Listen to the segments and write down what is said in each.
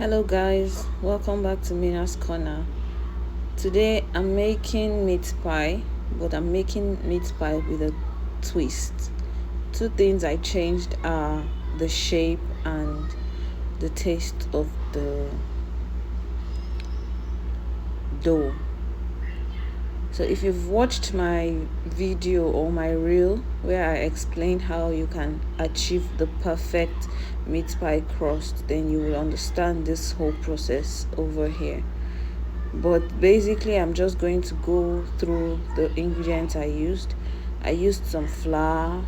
Hello guys, welcome back to Mina's Corner. Today I'm making meat pie, but I'm making meat pie with a twist. Two things I changed are the shape and the taste of the dough. So if you've watched my video or my reel where I explained how you can achieve the perfect meat pie crust, then you will understand this whole process over here. But basically I'm just going to go through the ingredients I used. I used some flour,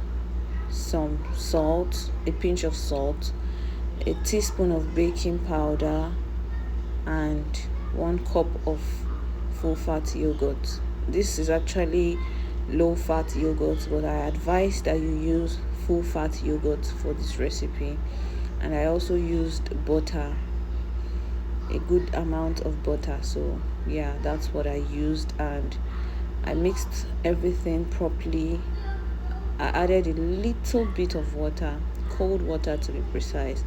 some salt, a pinch of salt, a teaspoon of baking powder, and 1 cup of full fat yogurt. This is actually low fat yogurt, but I advise that you use full fat yogurt for this recipe. And I also used butter, a good amount of butter. So yeah, that's what I used, and I mixed everything properly. I added a little bit of water, cold water to be precise,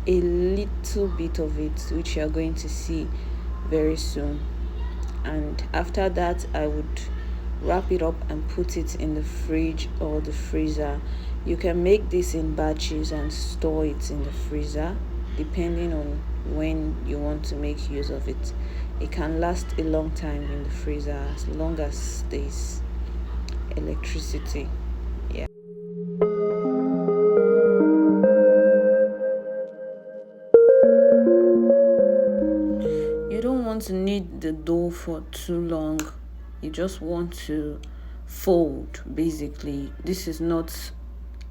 a little bit of it, which you're going to see very soon. And after that I would wrap it up and put it in the fridge or the freezer. You can make this in batches and store it in the freezer depending on when you want to make use of it. It can last a long time in the freezer as long as there's electricity. Yeah. You don't want to knead the dough for too long. You just want to fold. Basically, this is not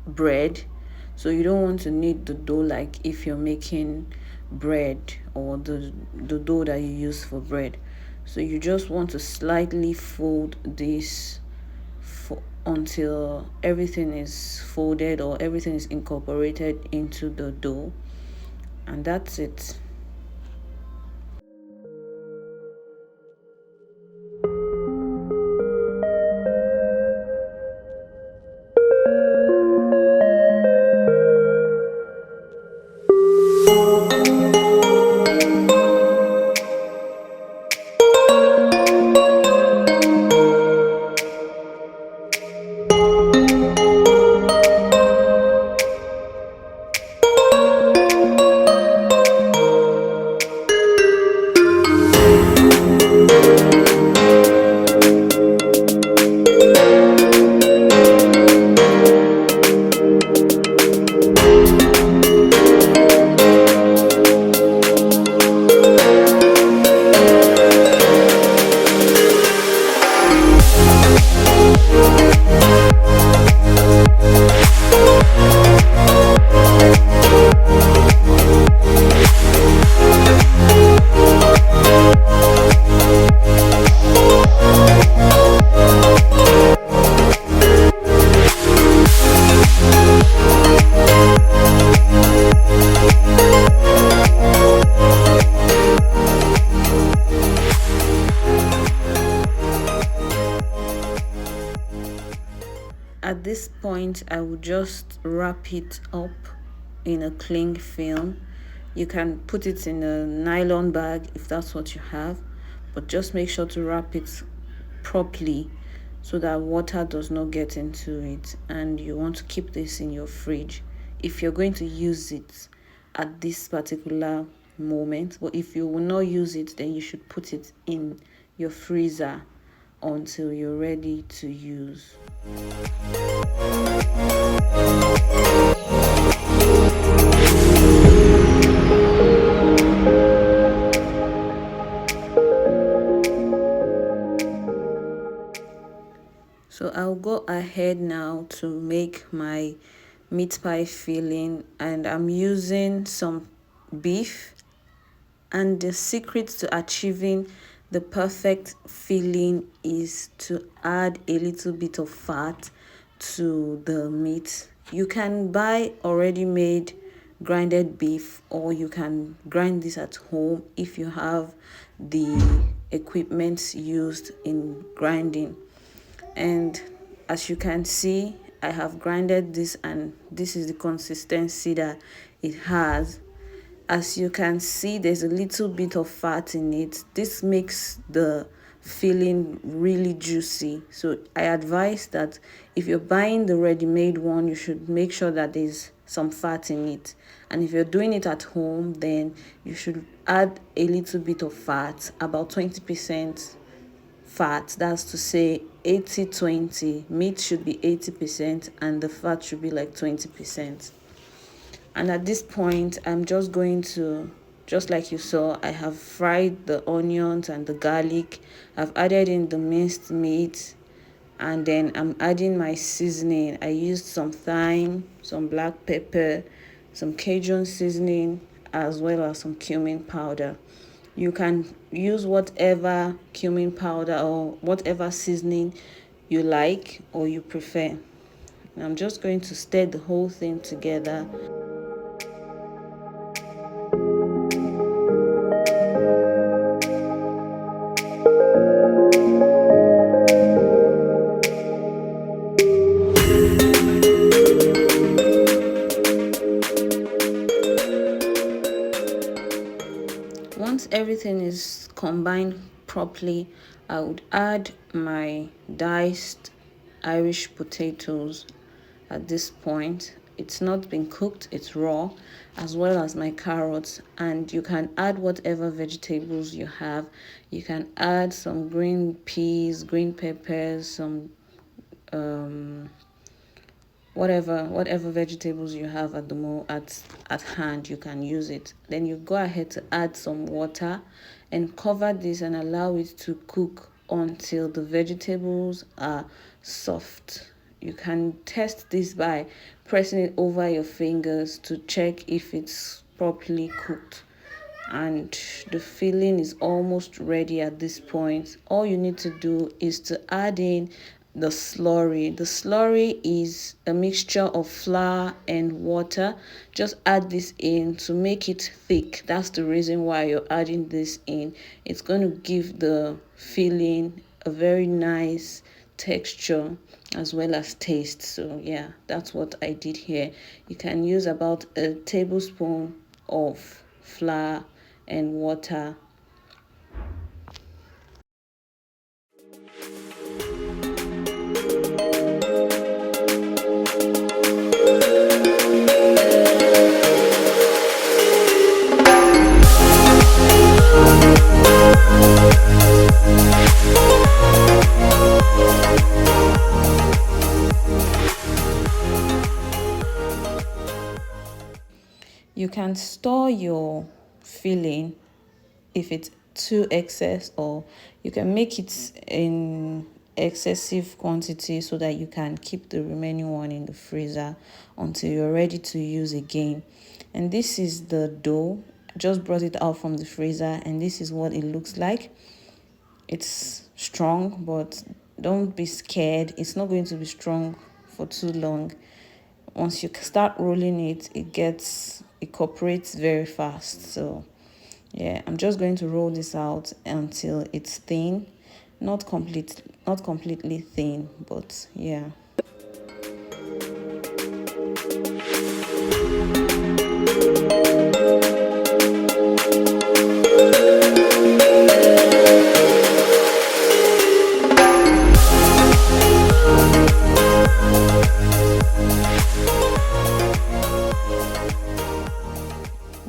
bread, so you don't want to knead the dough like if you're making bread or the dough that you use for bread. So you just want to slightly fold this until everything is folded or everything is incorporated into the dough, and that's it. At this point, I would just wrap it up in a cling film. You can put it in a nylon bag if that's what you have, but just make sure to wrap it properly so that water does not get into it. And you want to keep this in your fridge if you're going to use it at this particular moment. But if you will not use it, then you should put it in your freezer until you're ready to use. So I'll go ahead now to make my meat pie filling, and I'm using some beef. And the secret to achieving the perfect filling is to add a little bit of fat to the meat. You can buy already made grinded beef, or you can grind this at home if you have the equipment used in grinding. And as you can see, I have grinded this, and this is the consistency that it has. as you can see, there's a little bit of fat in it. This makes the filling really juicy. So I advise that if you're buying the ready-made one, you should make sure that there's some fat in it. And if you're doing it at home, then you should add a little bit of fat, about 20% fat. That's to say 80-20. Meat should be 80% and the fat should be like 20%. And at this point, I'm just going to, just like you saw, I have fried the onions and the garlic. I've added in the minced meat, and then I'm adding my seasoning. I used some thyme, some black pepper, some Cajun seasoning, as well as some cumin powder. You can use whatever cumin powder or whatever seasoning you like or you prefer. I'm just going to stir the whole thing together. Once everything is combined properly, I would add my diced Irish potatoes at this point. It's not been cooked, it's raw, as well as my carrots. And you can add whatever vegetables you have. You can add some green peas, green peppers, some whatever vegetables you have at at hand, you can use it. Then you go ahead to add some water and cover this and allow it to cook until the vegetables are soft. You can test this by pressing it over your fingers to check if it's properly cooked. And the filling is almost ready at this point. All you need to do is to add in the slurry. The slurry is a mixture of flour and water. Just add this in to make it thick. That's the reason why you're adding this in. It's going to give the filling a very nice texture as well as taste. So yeah, that's what I did here. You can use about a tablespoon of flour and water. You can store your filling if it's too excess, or you can make it in excessive quantity so that you can keep the remaining one in the freezer until you're ready to use again. And this is the dough. I just brought it out from the freezer and this is what it looks like. It's strong, but don't be scared. It's not going to be strong for too long. Once you start rolling it, it cooperates very fast. So yeah, I'm just going to roll this out until it's thin, not completely thin, but yeah.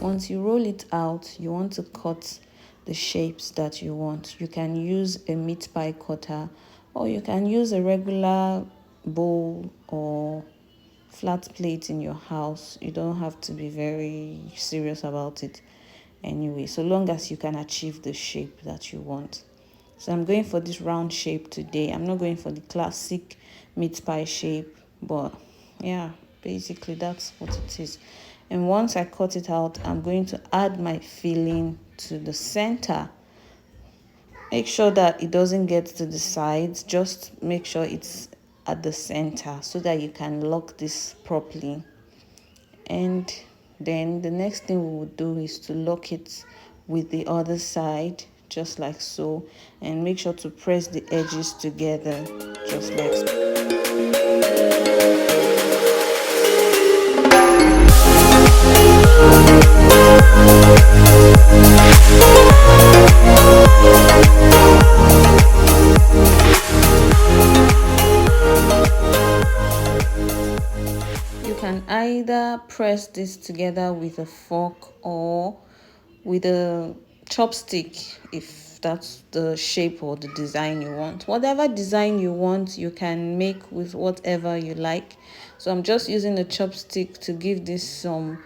Once you roll it out, you want to cut the shapes that you want. You can use a meat pie cutter, or you can use a regular bowl or flat plate in your house. You don't have to be very serious about it anyway, so long as you can achieve the shape that you want. So I'm going for this round shape today. I'm not going for the classic meat pie shape, but yeah, basically that's what it is. And once I cut it out, I'm going to add my filling to the center. Make sure that it doesn't get to the sides. Just make sure it's at the center so that you can lock this properly. And then the next thing we would do is to lock it with the other side, just like so, and make sure to press the edges together, just like so. You can either press this together with a fork or with a chopstick if that's the shape or the design you want. Whatever design you want, you can make with whatever you like. So I'm just using a chopstick to give this some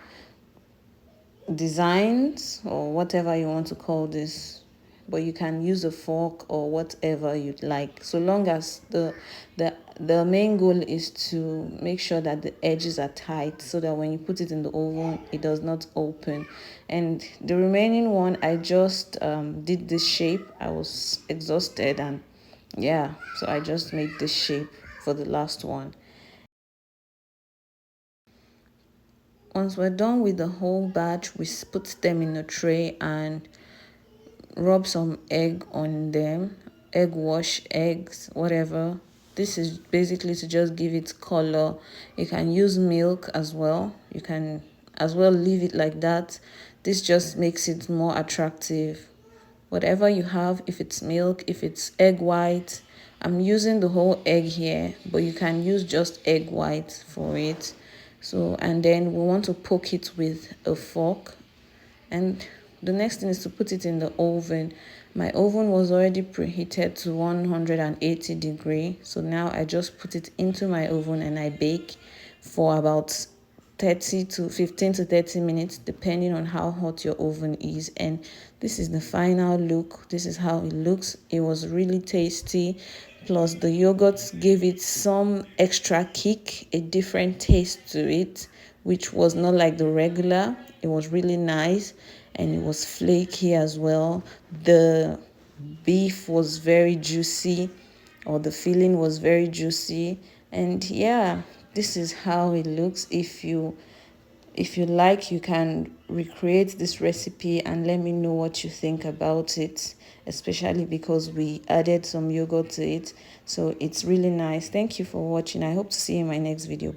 designs or whatever you want to call this, but you can use a fork or whatever you'd like, so long as the main goal is to make sure that the edges are tight so that when you put it in the oven it does not open. And the remaining one, I just did this shape. I was exhausted, and yeah, so I just made this shape for the last one. Once we're done with the whole batch, we put them in a tray and rub some egg on them, egg wash, eggs, whatever. This is basically to just give it color. You can use milk as well. You can as well leave it like that. This just makes it more attractive. Whatever you have, if it's milk, if it's egg white, I'm using the whole egg here, but you can use just egg white for it. So, and then we want to poke it with a fork, and the next thing is to put it in the oven. My oven was already preheated to 180 degree, so now I just put it into my oven and I bake for about 15 to 30 minutes, depending on how hot your oven is. And this is the final look. This is how it looks. It was really tasty, plus the yogurt gave it some extra kick, a different taste to it, which was not like the regular. It was really nice, and it was flaky as well. The beef was very juicy, or the filling was very juicy. And yeah, this is how it looks. If you like, you can recreate this recipe and let me know what you think about it, especially because we added some yogurt to it. So it's really nice. Thank you for watching. I hope to see you in my next video. Bye.